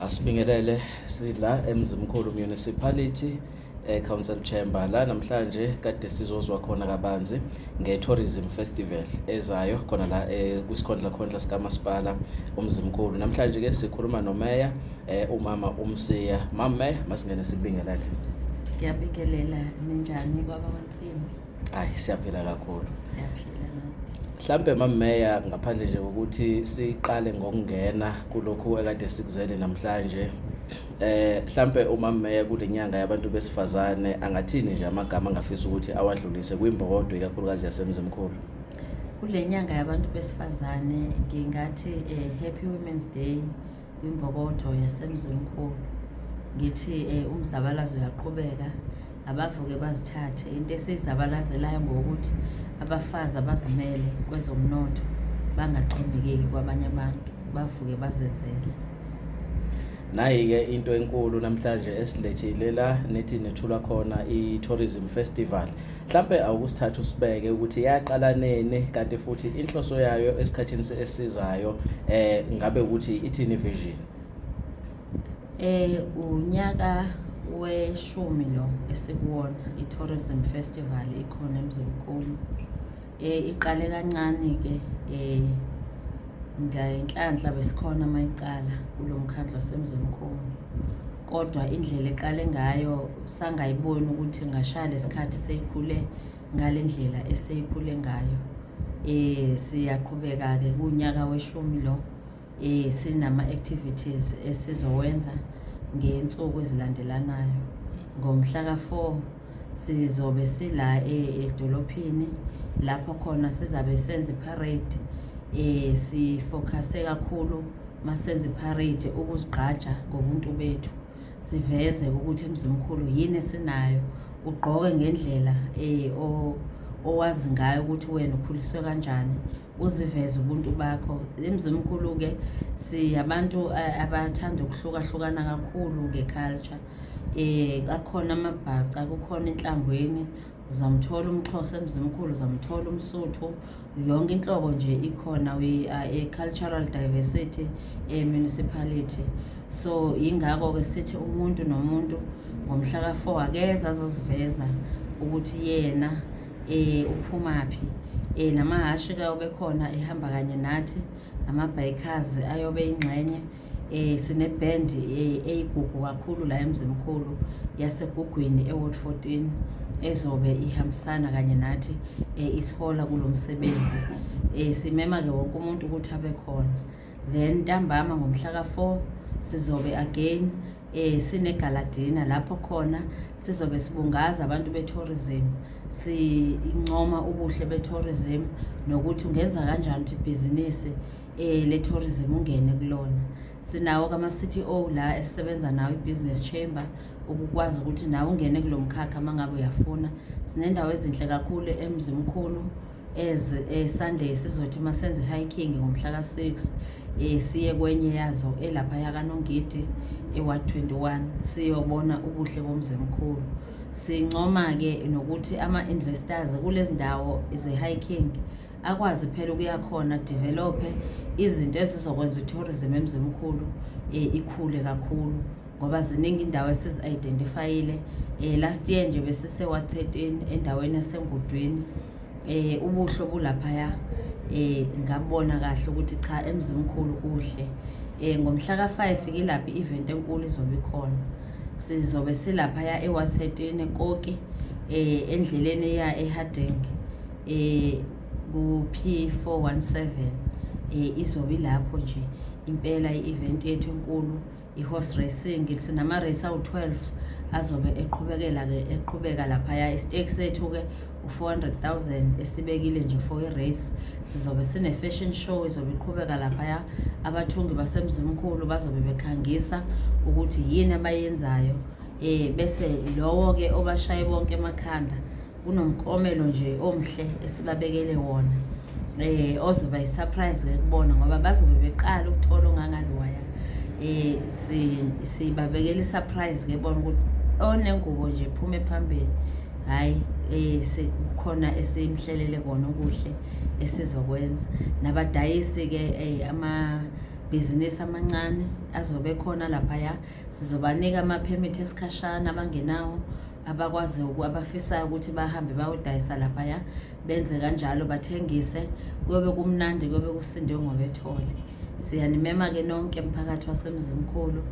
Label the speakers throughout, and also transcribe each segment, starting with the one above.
Speaker 1: Asibingelele sila eMzimkhulu Municipality Council Chamber la namhlanje kade sizozwa khona kabanzi nge-Tourism Festival ezayo khona la kwisikhondla sikamasipala uMzimkhulu. Namhlanje ke sikhuluma noMeya umama uMsiya. Mama Meya, masingene sikubingelele.
Speaker 2: Ngiyabingelela, ninjani baba Wansimbi?
Speaker 1: Hayi, siyaphila kakhulu.
Speaker 2: Siyaphila nathi.
Speaker 1: Mhlambe Mama Meya, ngaphandle nje ukuthi siqale ngokungena kulokhu ekade sikuzele namhlanje, mhlambe uMama Meya kule nyanga yabantu besifazane angathini nje amagama angafisa ukuthi awadlulise kwimbokodo ikakhulukazi yaseMzimkhulu?
Speaker 2: Kule nyanga yabantu besifazane ngingathi Happy Women's Day kwimbokodo yaseMzimkhulu. Ngithi umzabalazo uyaqhubeka, abavuke bazithathe into esizabalazelayo ngokuthi abafazi abazimele kwezomnotho bangaxhomekeki kwabanye abantu, bavuke bazenzele.
Speaker 1: Nayi-ke into enkulu namhlanje esilethile la nethi nethula khona i-Tourism Festival. Mhlambe awukusithatha usibeke ukuthi yaqala nini kanti futhi inhloso yayo esikhathini esizayo ngabe ukuthi ithini vision?
Speaker 2: Unyaka we-10 lo esikuwona i-Tourism Festival ikhona eMzimkhulu. Iqale kancane ke ngenhlanhla besikhona mayiqala kulomkhandlo waseMzimkhulu. Kodwa indlela eqale ngayo sangayiboni ukuthi ngashaya lesikhathi seyikhule ngalendlela eseyikhule ngayo. Siyaqhubeka ke kunyaka we-10 lo sinama activities esizowenza ngensuku ezilandelanayo. Ngomhla ka4 sizobe sila edolophini lapho khona sizabe senza iparade. Sifocuse kakhulu masenza iparade ukuzigqaja ngobuntu bethu, siveze ukuthi eMzimkhulu yini esinayo, ugqoke ngendlela owazi ngayo ukuthi wena ukhuliswe kanjani, uziveze ubuntu bakho. eMzimkhulu ke siyabantu abathanda ukuhlukahlukana kakhulu ngeculture. Akhona amabhaca, kukhona inhlangweni, uzamthola umXhosa eMzimkhulu, uzamthola umSuthu, yonke inhlobo nje ikhona. We are a cultural diversity municipality. So ingakho ke sithi umuntu nomuntu ngomhla ka4 akeza azoziveza ukuthi yena uphumaphi. Namahashi kayobe khona ehamba kanye nathi, amabhayikhazi ayobe ingxenye. Sine band eyigugu kakhulu la eMzimkhulu yasegugwini eWard 14 ezobe ihambisana kanye nathi isihola kulomsebenzi. Simema ke wonke umuntu ukuthi abe khona. Then ntambama ngomhla ka4 sizobe again sine galadina lapho khona sizobe sibungaza abantu be-tourism, sincoma ubuhle be-tourism nokuthi ungenza kanjani ukuthi ibhizinisi le-tourism ungene kulona. Sinawo kama-CTO la esisebenza nawo i-business chamber ukukwazi ukuthi nawe ungene kulo mkhakha mangabe uyafuna. Sinendawo ezinhle kakhulu eMzimkhulu Sunday sizothi masenze hiking ngomhla ka6 siye kwenye yazo elapha yakanongidi eWard 21 siyobona ubuhle boMzimkhulu. Sincoma ke nokuthi ama-investors kulezi ndawo ze-hiking akwazi phela ukuya khona develop izinto ezizokwenza i-tourism eMzimkhulu ikhule kakhulu, ngoba ziningi indawo esizi-identifyile. Last year nje besise-Ward 13 endaweni yaseNgudwini. Ubuhle bulaphaya, ngabona kahle ukuthi cha eMzimkhulu kuhle. Ngomhla ka5 ilaphi i-event enkulu izobe ikhona. Sizobe silaphaya eWard 13 eKoki endleleni eya eHarding ku-P417. Izobe lapho nje impela i-event yethu enkulu, i-horse racing. Sinama race awu-12 azobe eqhubeka laphaya. Isiteki sethu ke u400,000 esibekile nje for i-race. Sizobe sine fashion show izobe iqhubeka laphaya. Abathungi baseMzimkhulu bazobe bekhangisa ukuthi yini abayenzayo. Bese lowo ke obashaye bonke emakhanda kunomkomelo nje omhle esibabekele wona. Ozoba i-surprise ke kubona ngoba bazobe beqala ukuthola ongangaliwaya. Sibabekela i-surprise ke bona ukuthi onengubo nje phume phambili. Hayi sekukhona esimhlelele kona okuhle esizokwenza. Nabadayisi ke amabhizinisi amancane azobe khona laphaya. Sizobanika ama-permit esikhashana abangenawo, abakwazi abafisayo ukuthi bahambe bayodayisa laphaya, benze kanjalo bathengise. Kuyobe kumnandi, kuyobe kusindwe ngobethole. Siyanimema-ke nonke emphakathi waseMzimkhulu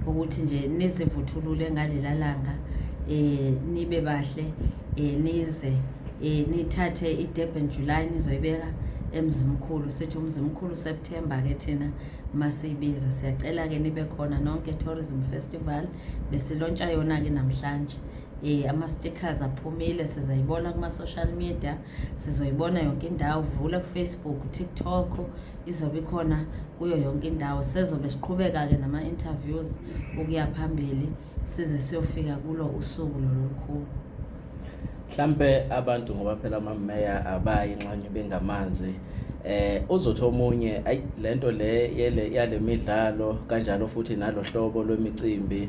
Speaker 2: ukuthi nje nizivuthulule ngalela langa, nibe bahle, nize nithathe iDurban July nizoyibeka eMzimkhulu. Sithi uMzimkhulu September-ke thina masiyibiza. Siyacela-ke nibe khona nonke Tourism Festival. Besilontsha yona-ke namhlanje. Ama-stickers aphumile, sizayibona kuma-social media, sizoyibona yonke indawo. Vula ku-Facebook, TikTok, izobe ikhona kuyo yonke indawo. Sizobe siqhubeka-ke nama-interviews ukuya phambili size siyofika kulo usuku lolukhulu.
Speaker 1: Mhlambe abantu ngoba phela amameya abayi inxanye bengamanzi, uzothi omunye lento le yale midlalo kanjalo futhi nalo hlobo lwemicimbi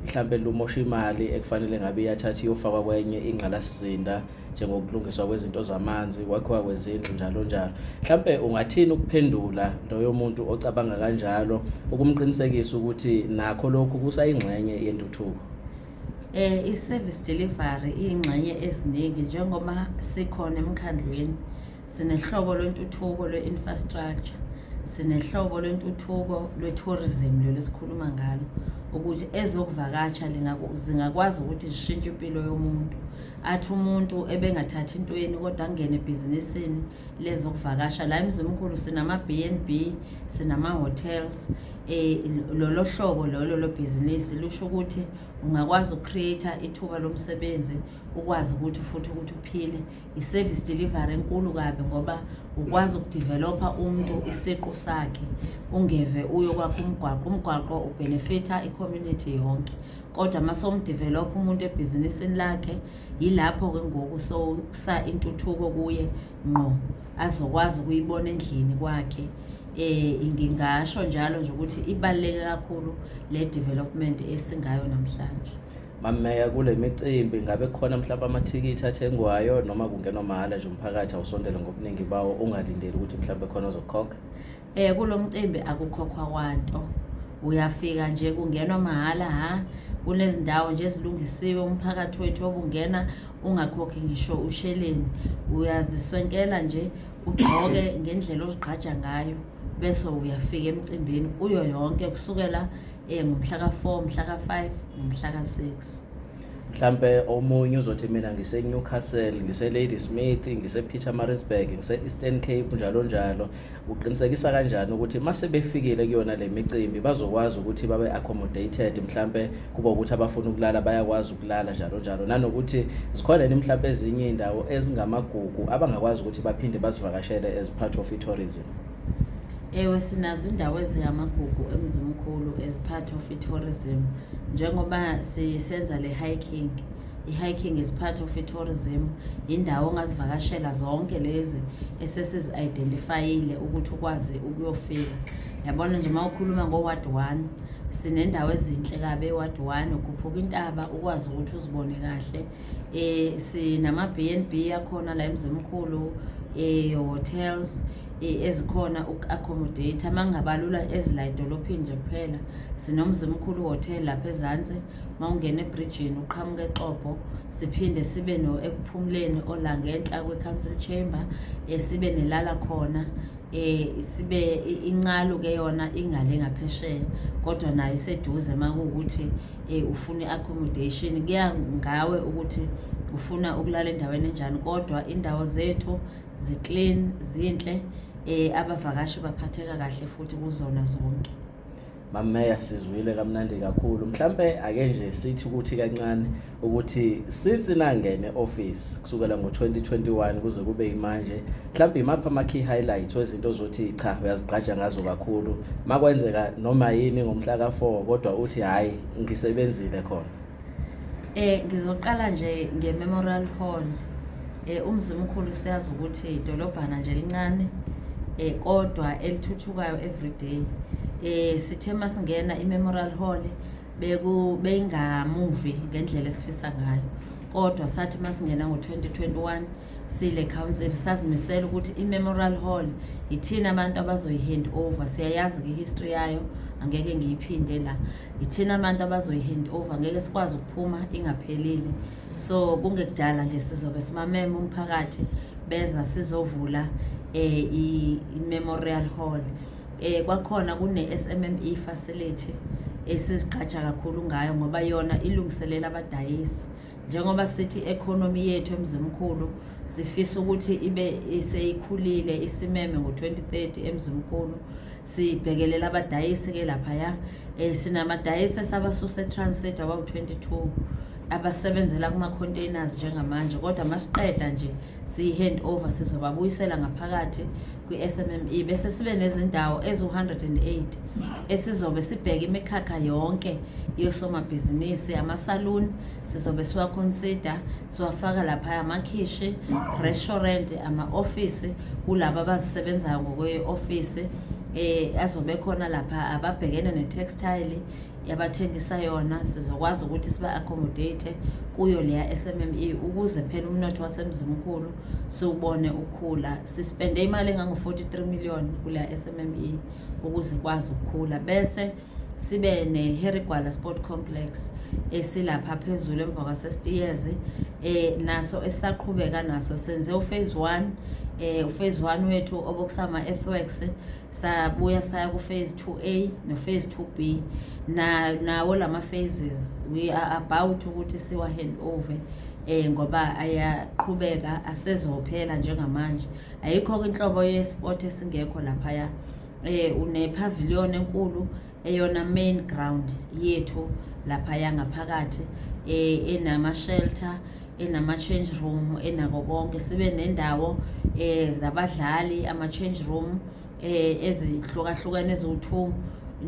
Speaker 1: mhlambe lumosha imali ekufanele ngabe iyathatha iyofakwa kwenye ingqalasizinda, njengokulungiswa kwezinto zamanzi, kwakhiwa kwezindlu njalo njalo. Mhlambe ungathini ukuphendula loyo muntu ocabanga kanjalo, ukumqinisekisa ukuthi nakho lokhu kusayingxenye yentuthuko?
Speaker 2: I-service delivery iyingxenye eziningi njengoba sikhona emkhandlweni. Sinehlobo lwentuthuko lwe-infrastructure, sinehlobo lwentuthuko lwe-tourism lelo sikhuluma ngalo, ukuthi ezokuvakatsha zingakwazi ukuthi zishintshe impilo yomuntu. Athi umuntu ebengathathi intweni kodwa angene ebhizinisini lezokuvakasha. La eMzimkhulu sinama-B&B, sinama-hotels. Lolo hlobo lolo lobhizinisi lusho ukuthi ungakwazi ukcreate ithuba lomsebenzi, ukwazi ukuthi futhi ukuthi uphile. I-service delivery enkulu kabi ngoba ukwazi ukudevelopa umuntu isiqu sakhe, ungeve uyo kwakho umgwaqo ubenefita i-community yonke. Kodwa mase umdevelop umuntu ebhizinisini lakhe, yilapho ke ngoku sosa intuthuko kuye ngqo, azokwazi ukuyibona endlini kwakhe. Ngingasho njalo nje ukuthi ibaluleke kakhulu le development esingayo namhlanje.
Speaker 1: Mameya, kule micimbi ngabe khona mhlawumbe amathikithi athengwayo noma kungenwa mahhala nje umphakathi awusondele ngobuningi bawo ungalindeli ukuthi mhlawumbe khona ozokhokha?
Speaker 2: Kulo mcimbi akukhokhwa kwanto, uyafika nje kungenwa mahhala. Kunezindawo nje ezilungisiwe umphakathi wethu obungena ungakhokhi ngisho usheleni. Uyaziswenkela nje, ugqoke ngendlela ozigqaja ngayo, bese uyafika emcimbini kuyo yonke kusukela ngomhla ka4, mhla ka5 nomhla ka6.
Speaker 1: Mhlambe omunye uzothi mina ngise-Newcastle, ngise-Ladysmith, ngise-Pietermaritzburg, ngise-Eastern Cape njalo njalo. Uqinisekisa kanjani ukuthi mase befikile kuyona le micimbi bazokwazi ukuthi babe accommodated, mhlambe kuba ukuthi abafuna ukulala bayakwazi ukulala njalo njalo, nanokuthi zikhona mhlambe ezinye indawo ezingamagugu abangakwazi ukuthi baphinde bazivakashele as part of tourism?
Speaker 2: Sinazo indawo ezingamagugu eMzimkhulu as part of tourism, njengoba sisenza le hiking. I-hiking is part of tourism. Indawo ongazivakashela zonke lezi esesizi-identifyile ukuthi ukwazi ukuyofika. Yabona nje mawukhuluma ngo-Ward 1, sinendawo ezinhle kabe e-Ward 1, ukhuphuka intaba ukwazi ukuthi uzibone kahle. Sinama-B&B yakhona la eMzimkhulu, hotels ezikhona uku-accommodate. Amangabalula ezila edolophini nje kuphela, sinomzimkhulu hotel lapha ezansi, mawungena ebridgini uqhamuka eXhobo. Siphinde sibe ekuphumuleni olangenhla kwe-council chamber, sibe nelala khona. Sibe inqalo ke yona ingale ngaphesheya, kodwa nayo iseduze makuwukuthi ufuna i-accommodation. Kuya ngawe ukuthi ufuna ukulala endaweni enjani, kodwa indawo zethu zi-clean, zinhle, abavakashi baphatheka kahle futhi kuzona zonke.
Speaker 1: Mameya, sizwile kamnandi kakhulu. Mhlambe ake nje sithi ukuthi kancane ukuthi since nangene office kusukela ngo-2021 kuze kube yimanje, mhlambe imaphi ama-key highlights wezinto ozothi cha uyazigqaja ngazo kakhulu makwenzeka noma yini ngomhla ka4 kodwa uthi hayi ngisebenzile khona?
Speaker 2: Ngizoqala nje nge-Memorial Hall. Umzimkhulu siyazi ukuthi idolobhana nje lincane, kodwa elithuthukayo everyday. Sithe masingena i-Memorial Hall beyingamuvi ngendlela esifisa ngayo, kodwa sathi masingena ngo-2021 sile council sazimisela ukuthi i-memorial hall ithina abantu abazoyi-hand over. Siyayazi history yayo, angeke ngiyiphinde la. Ithina abantu abazoyi-hand over, ngeke sikwazi ukuphuma ingaphelile. So kungekudala nje sizobe simamema umphakathi beza sizovula i-memorial hall. Kwakhona kune-SMME facility esiziqhatsha kakhulu ngayo ngoba yona ilungiselela abadayisi. Njengoba sithi economy yethu eMzimkhulu sifisa ukuthi ibe seyikhulile isimeme ngo-2030 eMzimkhulu, sibhekelela abadayisi ke laphaya. Sinamadayisi esabasusa eTransit abawu-22 abasebenzela kuma-containers njengamanje, kodwa masiqeda nje siyi-hand over sizobabuyisela ngaphakathi kwi-SMME bese sibe nezindawo ezu-108 esizobe sibheka imikhakha yonke yosomabhizinisi. Ama-saloon sizobe siwa-consider, siwafaka laphaya, amakhishi, restaurant, ama-ofisi kulabo abazisebenzayo ngokwe-ofisi. Azobe khona lapha ababhekene ne-textile yabathengisa yona, sizokwazi ukuthi siba-accommodate kuyo leya SMME ukuze phela umnotho waseMzimkhulu siwubone ukhula. Sispende imali engango-43 million kuleya SMME ukuze ikwazi ukukhula. Bese sibe ne-Harry Gwala Sport Complex esilapha phezulu emva kwasestiyezi, naso esaqhubeka naso senze uphase 1. Uphase 1 wethu obokusama earthworks sabuya saya kuphase 2A nophase 2B. Nawo lama phases we are about ukuthi siwa hand over ngoba ayaqhubeka, asezophela njengamanje. Ayikho inhlobo ye-sport esingekho laphaya. Une-pavilion enkulu eyona main ground yethu laphaya ngaphakathi, enama-shelter, enama-change room, enako konke. Sibe nendawo zabadlali, ama-change room ezihlukahlukene eziwu-2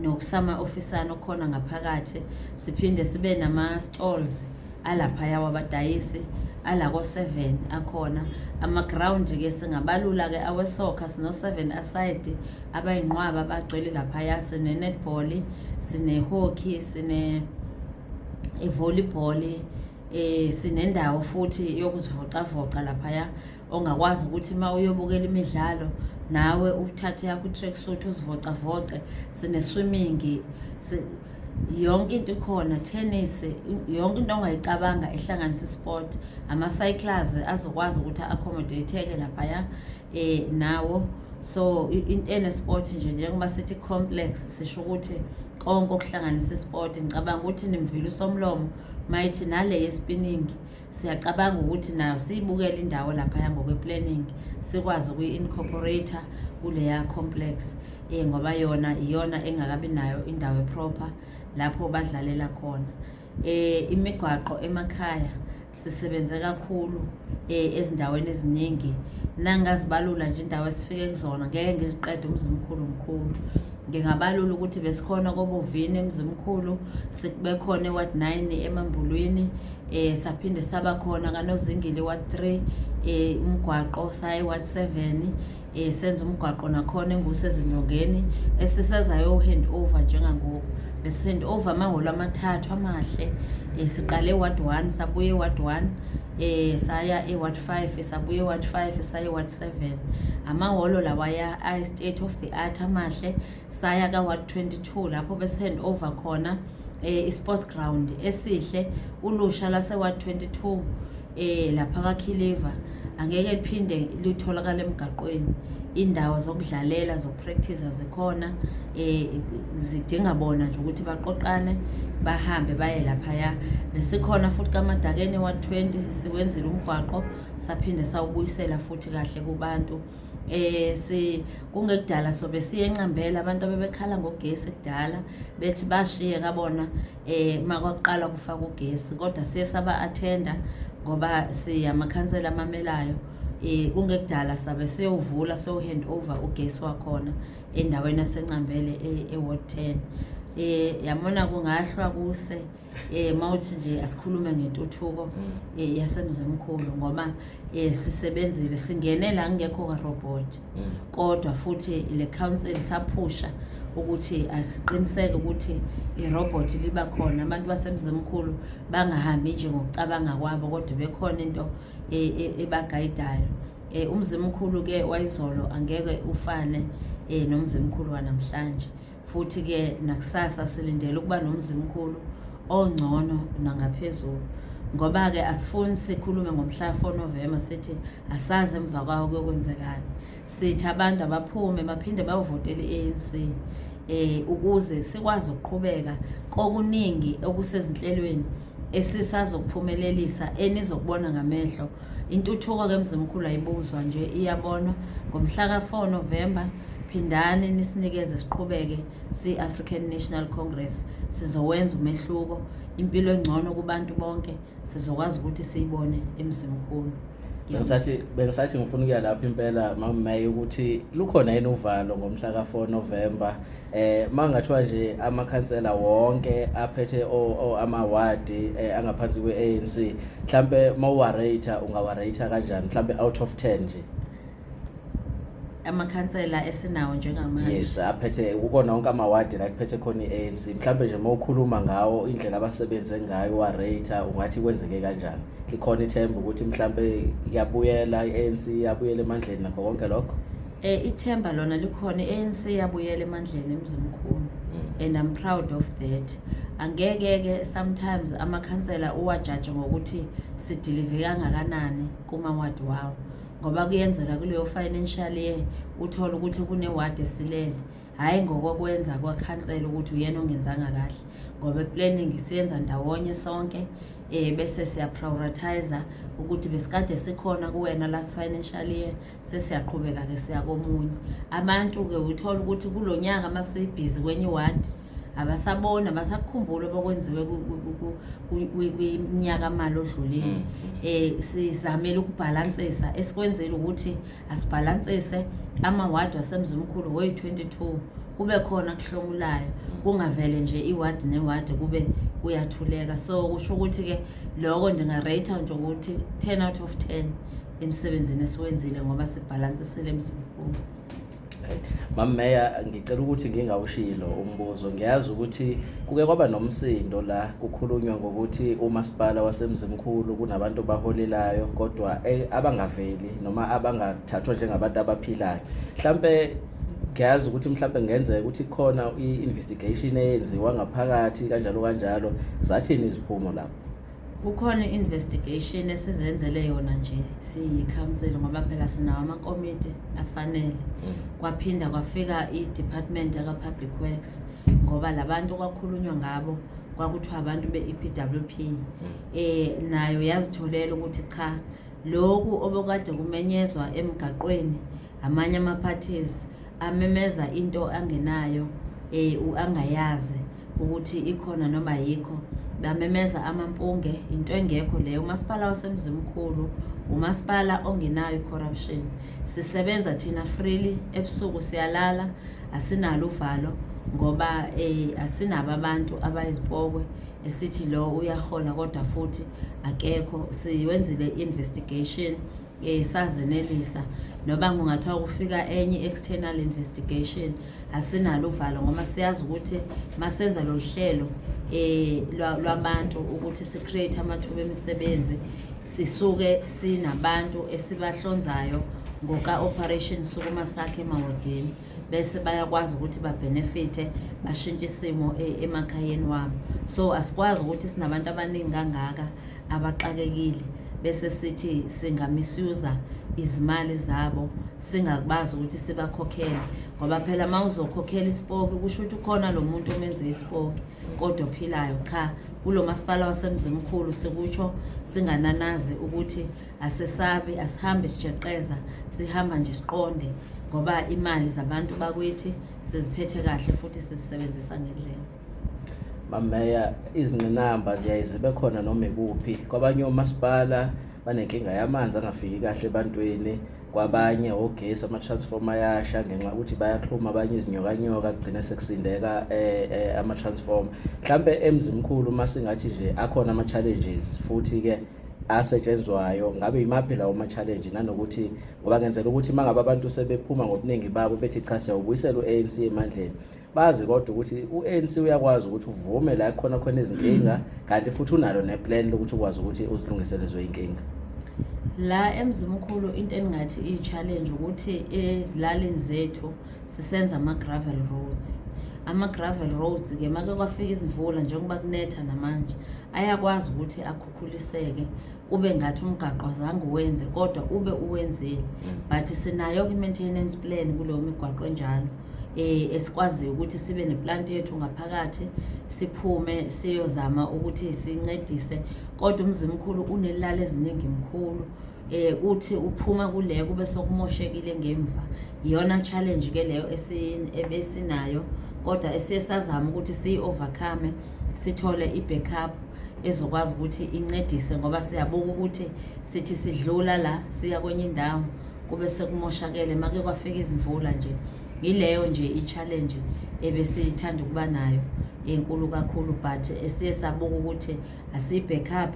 Speaker 2: nokusama ofisana okhona ngaphakathi. Siphinde sibe nama-stalls alaphaya wabadayisi alako-7 akhona. Ama-ground-ke singabalula-ke awe-soccer, sino-7 aside abayinqwaba bagcwele laphaya. Sine-netball, sine-hockey, sine-volleyball, sinendawo futhi yokuzivocavoca laphaya ongakwazi ukuthi uma uyobukela imidlalo nawe uthathe yakho i-tracksuit uzivocavoce. Sine-swimming, yonke into ikhona, tennis, yonke into ongayicabanga ehlanganisa sport. Ama-cyclers azokwazi ukuthi accommodate-eke laphaya nawo. So into ene-sport nje njengoba sithi complex sisho ukuthi konke okuhlanganisa sport. Ngicabanga ukuthi nimvile usomlomo mayithi nale ye-spinning siyacabanga ukuthi nayo siyibukele indawo laphaya ngokwe-planning sikwazi ukuyi-incorporate kuleya complex ngoba iyona engakabi nayo indawo eproper lapho badlalela khona. Imigwaqo emakhaya sisebenze kakhulu ezindaweni eziningi, nangazibalula nje indawo esifike kuzona ngeke ngiziqede uMzimkhulu mkhulu. Ngingabalula ukuthi besikhona koBovini eMzimkhulu, sibekhona eWard 9 eMambulwini, saphinde saba khona kaNozingile eWard 3, umgwaqo saya eWard 7, senza umgwaqo nakhona engusezinyongeni esisezayo hand over njengangoku. Bese-hand over amahholo amathathu amahle. Siqale eWard 1 sabuye eWard 1, saya eWard 5 sabuye eWard 5 saya eWard 7. Amahholo lawaya ay-state of the art amahle. Saya kaWard 22 lapho bese-hand over khona i-sports ground esihle ulusha laseWard 22 lapha kaKhiliva. Angeke liphinde litholakala emgaqweni. Indawo zokudlalela zokupractice zikhona, zidinga bona nje ukuthi baqoqane bahambe baye laphaya. Besikhona futhi kaMadakeni eWard 20 siwenzile umgwaqo saphinde sawubuyisela futhi kahle kubantu. Kungekudala sobe siye eNcambela abantu abebekhala ngogesi kudala bethi bashiye kabona makwaqala kufaka ugesi, kodwa siye saba-attenda ngoba siyamakhansela amamelayo. Kungekudala sabe siyovula hand over ugesi wakhona endaweni yaseNcambele eWard 10. Yamona kungahlwa kuse mawuthi nje asikhulume ngentuthuko yaseMzimkhulu ngoba sisebenzile singene la ngekho ka-robot, kodwa futhi ile council saphusha ukuthi asiqiniseke ukuthi i-robot liba khona. Abantu baseMzimkhulu bangahambi nje ngokucabanga kwabo, kodwa bekhona into ebagayidayo. Umzimkhulu ke wayizolo angeke ufane nomzimkhulu wanamhlanje, futhi ke nakusasa silindele ukuba nomzimkhulu ongcono nangaphezulu, ngoba ke asifuni sikhulume ngomhla 4 November sithi asazi emva kwawo kuyokwenzekani. Sithi abantu abaphume baphinde bayovotela i-ANC ukuze sikwazi ukuqhubeka kokuningi okusezinhlelweni esisazokuphumelelisa enizokubona ngamehlo. Intuthuko ke mzimkhulu ayibuzwa nje, iyabonwa. Ngomhla ka 4 November phindani nisinikeze siqhubeke si-African National Congress, sizowenza umehluko, impilo engcono kubantu bonke sizokwazi ukuthi siyibone emzimkhulu.
Speaker 1: Bengisathi ngifuna ukuya lapho impela Mama ukuthi lukhona yini uvalo ngomhla ka 4 November mangathiwa nje amakhansela wonke aphethe amawadi angaphansi kwe-ANC, mhlambe mawarate ungawarate kanjani, mhlambe out of 10 nje
Speaker 2: amakhansela esinawo njengamanje?
Speaker 1: Yes, aphethe ukona wonke amawadi la kuphethe khona i-ANC, mhlambe nje mawukhuluma ngawo indlela abasebenze ngayo warate ungathi kwenzeke kanjani? Ikhona ithemba ukuthi mhlambe iyabuyela i-ANC iyabuyela emandleni nakho konke lokho?
Speaker 2: Ithemba lona likhona, i-ANC iyabuyela emandleni emzimkhulu, and I'm proud of that. Angeke sometimes amakhansela uwajaje ngokuthi sidilive kangakanani kumawadi wawo, ngoba kuyenzeka kuleyo financial year uthola ukuthi kunewadi esilele, hayi ngokokwenza kwakhansela ukuthi uyena ongenzanga kahle, ngoba planning siyenza ndawonye sonke bese siyaprioritize ukuthi besikade sikhona kuwena last financial year, sesiyaqhubeka ke siya komunye. Abantu ke uthola ukuthi kulonyaka masibhizi kwenye wadi abasabona, abasakukhumbula bakwenziwe kwiminyaka mali odlulile. Sizamela ukubhalansisa, esikwenzile ukuthi asibhalansise amawadi wasemzimkhulu we-22 kube khona kuhlomulayo, kungavele nje iwadi newadi kube kuyathuleka. So kusho ukuthi ke lokho ndingarate nje ukuthi 10 out of 10 emsebenzini esiwenzile ngoba sibhalansisile emzimkhulu.
Speaker 1: Okay. Mama ngicela ukuthi ngingawushilo umbuzo. Ngiyazi ukuthi kuke kwaba nomsindo la kukhulunywa ngokuthi umasipala wasemzimkhulu kunabantu baholelayo kodwa abangaveli noma abangathathwa njengabantu abaphilayo. Mhlambe ngiyazi ukuthi mhlambe ngenzeka ukuthi khona i-investigation eyenziwa ngaphakathi kanjalo zathini iziphumo lapho?
Speaker 2: Kukhona i-investigation esizenzele yona nje siyi-council ngoba phela sinawo amakomiti afanele. Kwaphinda kwafika i-department yaka-public works ngoba labantu kwakhulunywa ngabo kwakuthiwa abantu be-EPWP nayo yazitholela ukuthi cha, lokhu obekade kumenyezwa emgaqweni amanye ama-parties amemeza into angenayo angayazi ukuthi ikhona noma yikho, bamemeza amampunge, into engekho leyo. Umasipala wasemzimkhulu umasipala ongenayo corruption, sisebenza thina freely, ebusuku siyalala, asinalo uvalo ngoba asinabo abantu abayizipokwe esithi lo uyahola kodwa futhi akekho. Siwenzile investigation sazenelisa, noba kungathiwa kufika enye external investigation asinalo uvalo ngoba siyazi ukuthi masenza lo hlelo lwabantu ukuthi si-create amathuba emisebenzi, sisuke sinabantu esibahlonzayo ngoka-operation sukuma sakhe emawadini, bese bayakwazi ukuthi babenefite bashintshe isimo emakhayeni wabo. So asikwazi ukuthi sinabantu abaningi kangaka abaxakekile bese sithi singamisuza izimali zabo singakwazi ukuthi sibakhokhele, ngoba phela mawuzokhokhela isipoki kusho ukuthi ukhona lo muntu omenze isipoki kodwa ophilayo. Cha, kulo masipala wasemzimkhulu sikutsho singananazi ukuthi asesabi, asihambe sijeqeza, sihamba nje siqonde ngoba imali zabantu bakwethi siziphethe kahle futhi sizisebenzisa ngendlela.
Speaker 1: Mama izingqinamba ziyayizibe khona noma ekuphi. Kwabanye omasipala banenkinga yamanzi angafiki kahle ebantwini, kwabanye ogesi ama-transformer yasha ngenxa ukuthi bayaxhuma abanye izinyokanyoka kugcine sekusindeka ama-transformer. Mhlambe emzimkhulu masingathi nje akhona ama-challenges futhi ke asetshenzwayo, ngabe imaphi lawo ama-challenge nanokuthi ngoba ngenzela ukuthi mangabe abantu sebephuma ngobuningi babo bethi cha siyawubuyisela u-ANC emandleni, bazi kodwa ukuthi u-ANC uyakwazi ukuthi uvume la khona izinkinga kanti futhi unalo neplan lokuthi ukwazi ukuthi uzilungisele lezo inkinga.
Speaker 2: La eMzimkhulu into engathi i-challenge ukuthi ezilalini zethu sisenza ama-gravel roads. Ama-gravel roads-ke make kwafika izimvula njengoba kunetha namanje ayakwazi ukuthi akhukhuliseke kube ngathi umgaqo azange uwenze kodwa ube uwenzile. But sinayo-ke i-maintenance plan kuleyo migwaqo enjalo esikwaziyo ukuthi sibe neplant yethu ngaphakathi siphume siyozama ukuthi sincedise kodwa uMzimkhulu unelala eziningi mkhulu uthi uphuma kuleyo kube sokumoshekile ngemva. Iyona challenge ke leyo ebesinayo kodwa esiyesazama ukuthi siyi-overcome sithole i-backup ezokwazi ukuthi incedise ngoba siyabuka ukuthi sithi sidlula la siya kwenye indawo kube sekumoshakele make kwafika izimvula nje. Yileyo nje i-challenge ebesithanda ukuba nayo enkulu kakhulu but esiye sabuka ukuthi asiyi-backup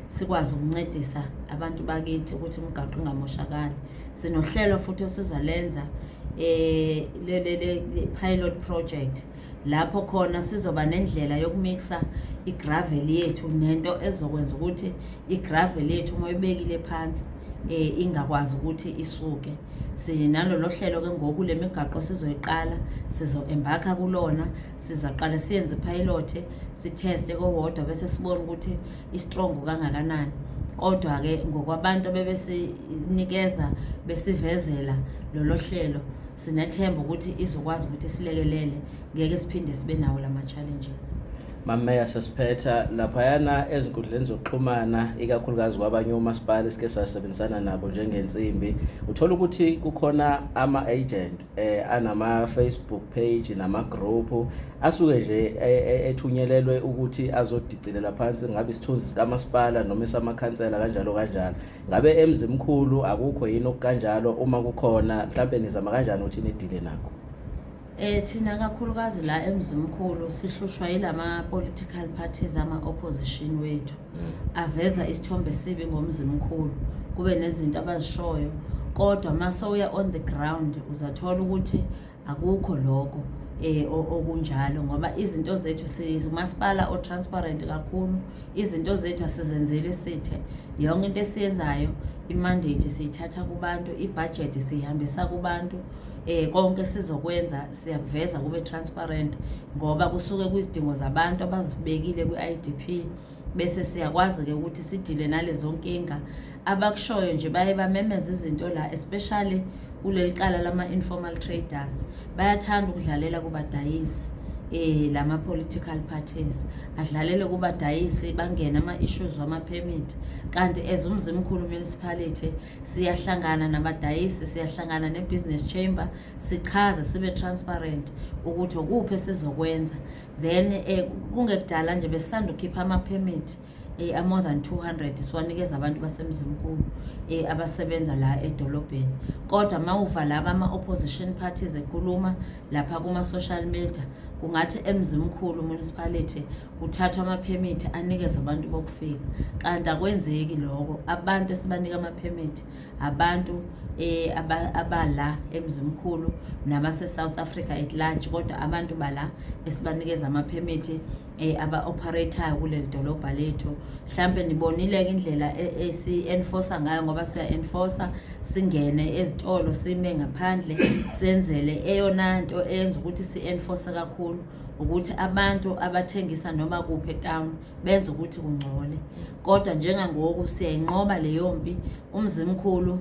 Speaker 2: sikwazi ukuncedisa abantu bakithi ukuthi umgaqo ungamoshakali. Sinohlelo futhi esizolenza le pilot project lapho khona sizoba nendlela yokumixa i-gravel yethu nento ezokwenza ukuthi i-gravel yethu uma uyibekile phansi ingakwazi ukuthi isuke. Sinalolo hlelo ke ngoku le migaqo sizoyiqala sizo-embarka kulona sizaqala siyenze i-pilot sitheste kowodwa bese sibone ukuthi i-strong kangakanani. Kodwa ke ngokwabantu bebesinikeza besivezela lolo hlelo sinethemba ukuthi izokwazi ukuthi silekelele ngeke siphinde sibe nawo lama challenges.
Speaker 1: Mameya sasiphetha laphayana ezinkundleni zokuxhumana ikakhulukazi kwabanye umasipala esike sasebenzisana nabo njengensimbi uthola ukuthi kukhona ama-agent anama-Facebook page nama-group asuke nje ethunyelelwe ukuthi azodicilela phansi ngabe isithunzi sikamasipala noma esamakhansela kanjalo kanjalo. Ngabe eMzimkhulu akukho yini okanjalo? Uma kukhona mhlambe nizama kanjani ukuthi nidile nakho?
Speaker 2: Thina kakhulukazi la eMzimkhulu sihlushwa yilama political parties ama-opposition wethu aveza isithombe sibi ngoMzimkhulu kube nezinto abazishoyo kodwa masoya on the ground uzathola ukuthi akukho lokho okunjalo ngoba izinto zethu sizumasipala o-transparent kakhulu. Izinto zethu asizenzeli sithe yonke into esiyenzayo i-mandate siyithatha kubantu, i-budget siyihambisa kubantu. Konke sizokwenza siyakuveza kube transparent ngoba kusuke kuzidingo zabantu abazibekile kwi-IDP bese siyakwazi ke ukuthi sidile nalezo nkinga abakushoyo nje baye bamemeza izinto la especially kuleli cala lama-informal traders bayathanda ukudlalela kubadayisi lama-political parties adlalele kubadayisi bangena ama-issues wama-permit kanti as uMzimkhulu municipality siyahlangana nabadayisi siyahlangana ne-business chamber sichaze sibe transparent ukuthi okuphi esizokwenza then kungekudala nje besisanda ukhipha ama-permit more than 200 siwanikeza abantu baseMzimkhulu abasebenza la edolobheni. Kodwa mawuva laba ama-opposition parties ekhuluma lapha kuma-social media kungathi eMzimkhulu municipality kuthathwa ama-permit anikezwe abantu bokufika kanti akwenzeki lokho. Abantu esibanika ama-permit abantu abala eMzimkhulu nabase-South Africa at large kodwa abantu bala esibanikeza ama-permit aba-operator kuleli dolobha lethu. Mhlambe nibonile-ke indlela esi-enforcer ngayo ngoba siya-enforcer singene ezitolo sime ngaphandle senzele eyona nto eyenza ukuthi si-enforce kakhulu ukuthi abantu abathengisa noma kuphi etown benza ukuthi kungcole. Kodwa njengangoku siyayinqoba leyo mpi. uMzimkhulu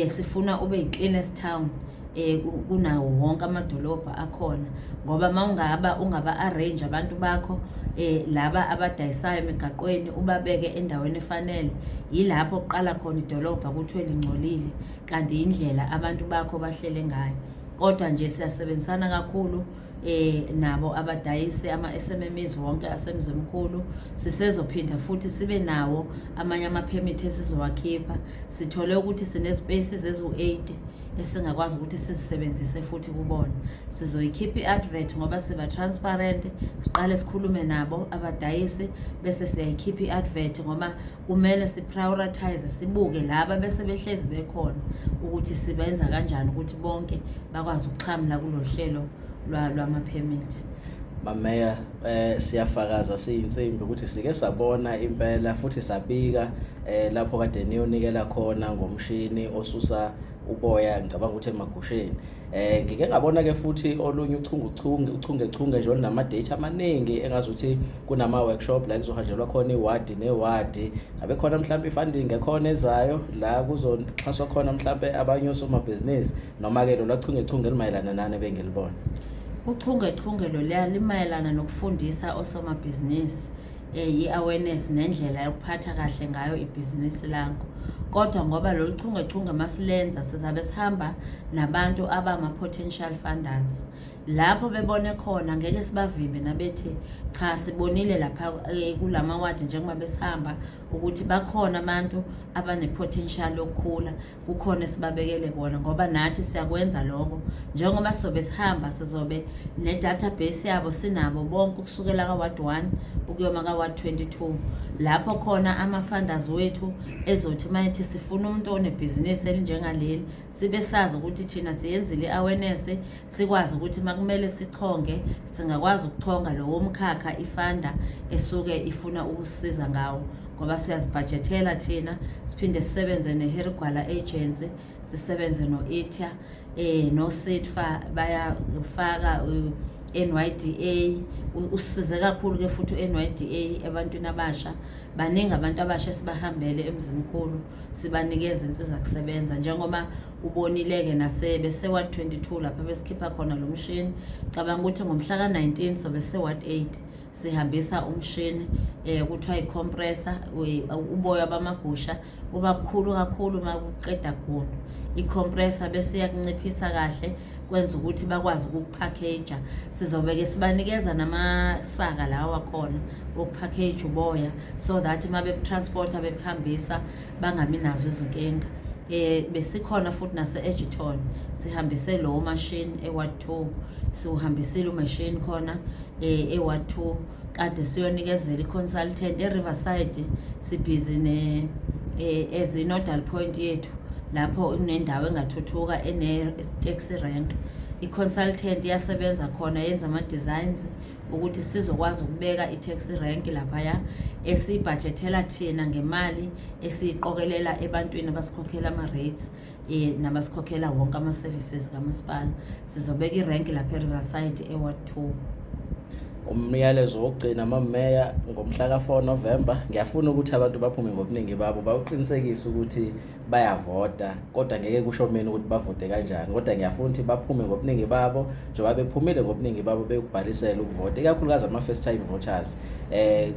Speaker 2: sifuna ube yi-cleanest town kunawo wonke amadolobha akhona ngoba ungaba-arrange abantu bakho laba abadayisayo emigaqweni ubabeke endaweni efanele yilapho kuqala khona idolobha kuthiwe lingcolile kanti indlela abantu bakho bahlele ngayo. Kodwa nje siyasebenzisana kakhulu nabo abadayisi ama-SMMEs wonke aseMzimkhulu. Sisezophinda futhi sibe nawo amanye ama-permit esizowakhipha. Sithole ukuthi sine-spaces ezu-8 esingakwazi ukuthi sizisebenzise futhi kubona. Sizoyikhipha i-advert ngoba siba transparent siqale sikhulume nabo abadayisi bese siyayikhipha i-advert ngoba kumele si-prioritize sibuke laba bese behlezi bekhona ukuthi sibenza kanjani ukuthi bonke bakwazi ukuxhamla kulolu hlelo lwama-permit.
Speaker 1: Mameya siyafakaza siyinsimbi ukuthi sike sabona impela futhi sabika lapho kade niyonikela khona ngomshini osusa uboya ngicabanga ukuthi emagusheni. Ngike ngabona ke futhi olunye uchungechunge nje olunama data amaningi engazuthi kunama workshop la kuzohanjelwa khona iwadi newadi. Ngabe khona mhlawumbe ifunding ekhona ezayo la kuzoxhaswa khona mhlawumbe abanye osomabhizinisi noma ke lo lwachungechunge elimayelana nani bengilibona.
Speaker 2: Uchungechunge lo limayelana nokufundisa osomabhizinisi i-awareness nendlela yokuphatha kahle ngayo ibhizinisi lakho. Kodwa ngoba lolu chungechunge masilenza sizabe sihamba nabantu abama-potential funders. Lapho bebone khona ngeke sibavimbe nabethi cha sibonile lapha kulama wadi njengoba besihamba ukuthi bakhona abantu abane-potential yokukhula, kukhona sibabekele kona ngoba nathi siyakwenza lokho. Njengoba sizobe sihamba sizobe ne-database yabo sinabo bonke ukusukela ka-ward 1 ukuyoma ka-ward 22. Lapho khona ama-funders wethu ezothi mayithi sifuna umuntu onebhizinisi elinjengaleli sibe sazi ukuthi thina siyenzile i-awareness, sikwazi ukuthi makumele sichonge singakwazi ukuchonga lowo mkhakha ifanda esuke ifuna ukusisiza ngawo. Ngoba siyazibhajethela thina siphinde sisebenze ne-Herigwala Agency, sisebenze no-ITIA no-SITFA bayafaka NYDA. Usize kakhulu ke futhi NYDA ebantwini abasha. Baningi abantu abasha sibahambele emzimkhulu sibanikeza insiza kusebenza njengoba ubonileke nasebe ward 22 lapha besikhipha khona lo mshini. Cabanga ukuthi ngomhla ka-19 sobe ward 8 sihambisa umshini kuthiwa i-compressor. Uboya bamagusha kuba bukhulu kakhulu makuqeda gunu i-compressor bese iyakunciphisa kahle kwenza ukuthi bakwazi ukupackager. Sizobe ke sibanikeza namasaka lawa khona ukupackager uboya so that mabe transporta bebhambisa bangabi nazo izinkinga. Besikhona futhi nase-Egerton sihambise lo machine e-ward 2, siuhambisile umashini khona e-ward 2. Kade siyonikezela i-consultant e-Riverside sibhizi as i-nodal point yethu lapho inendawo engathuthuka ene-taxi rank. I-consultant iyasebenza khona yenza ama-designs ukuthi sizokwazi ukubeka i-taxi rank laphaya esiyibhajethela thina ngemali esiyiqokelela ebantwini abasikhokhela ama-rates nabasikhokhela wonke ama-services kamasipala. Sizobeka i-rank lapha e-Riverside e-ward 2.
Speaker 1: Umyalezo wokugcina mameya ngomhla ka-4 November ngiyafuna ukuthi abantu baphume ngobuningi babo bawuqinisekise ukuthi bayavota, kodwa ngeke kusho mina ukuthi bavote kanjani, kodwa ngiyafuna ukuthi baphume ngobuningi babo njengoba bephumile ngobuningi babo bekubhalisela ukuvota, ikakhulukazi ama-first time voters.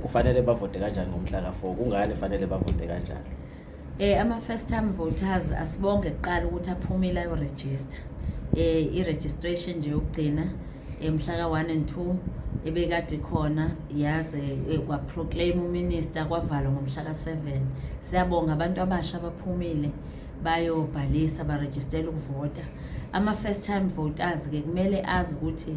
Speaker 1: Kufanele bavote kanjani ngomhla ka-4? Kungani fanele bavote kanjani?
Speaker 2: Ama-first time voters asibonge kuqala ukuthi aphumile ayo-register. I-registration nje yokugcina mhla ka-1 and 2 ebekade khona yaze kwaproclaim uminister kwavalwa ngomhla ka-7. Siyabonga abantu abasha abaphumile bayobhalisa barejistela ukuvota. Ama-first time voters ke kumele azi ukuthi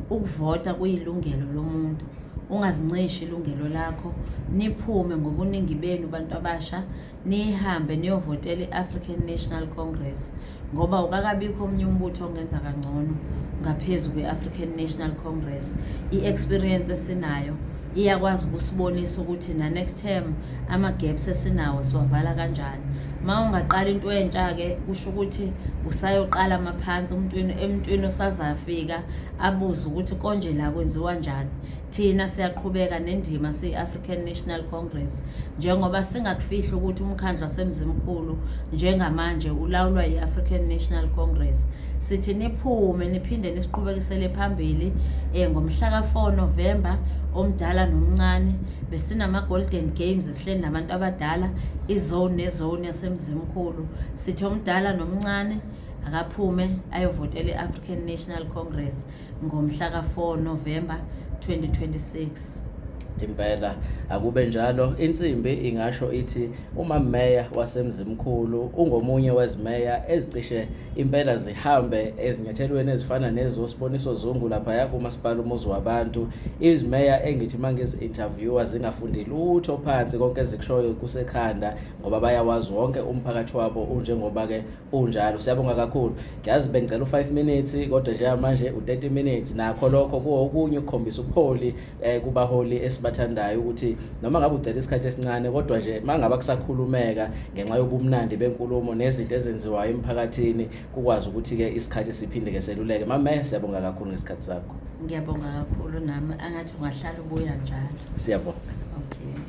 Speaker 2: ukuvota kuyilungelo lomuntu, ungazincishi ilungelo lakho. Niphume ngobuningi benu bantu abasha nihambe niyovotela i-African National Congress ngoba ukakabikho omunye umbutho ongenza kangcono ngaphezu kwe-African National Congress. I-experience esinayo iyakwazi ukusibonisa ukuthi na next term ama-gaps esinawo siwavala kanjani. Ma ungaqala into entsha ke kusho ukuthi usayoqala amaphansi emntwini osazafika abuze ukuthi konje la kwenziwa njani. Thina siyaqhubeka nendima siyi-African National Congress njengoba singakufihla ukuthi umkhandlu wasemzimkhulu njengamanje ulawulwa yi-African National Congress. Sithi niphume niphinde nisiqhubekisele phambili ngomhla ka-4 November omdala nomncane besinama-golden games sihleli nabantu abadala izone nezone yasemzimkhulu. Sithi omdala nomncane akaphume ayovotela i-African National Congress ngomhla ka-4 November 2026.
Speaker 1: impela akube njalo. Insimbi ingasho ithi uMameya waseMzimkhulu ungomunye wezimeya ezicishe impela zihambe ezinyathelweni ezifana nezosiboniso Zungu lapha kumasipala umuzi wabantu. Izimeya engithi mangizi-interviewer zingafundi lutho phansi konke ezikushoyo kusekhanda ngoba bayawazi wonke umphakathi wabo unjengoba-ke unjalo. Siyabonga kakhulu. Ngiyazi bengicela u5 minutes kodwa njengamanje u30 minutes. Nakho lokho kuwokunye ukukhombisa ubuholi kubaholi esibathandayo ukuthi noma ngabe ucela isikhathi esincane kodwa nje mangabe kusakhulumeka ngenxa yobumnandi benkulumo nezinto ezenziwayo emphakathini kukwazi ukuthi-ke isikhathi siphinde-ke seluleke. Mame, siyabonga kakhulu ngesikhathi sakho.
Speaker 2: Ngiyabonga kakhulu nami, angathi ungahlala ubuya njalo.
Speaker 1: Siyabonga.
Speaker 2: Okay.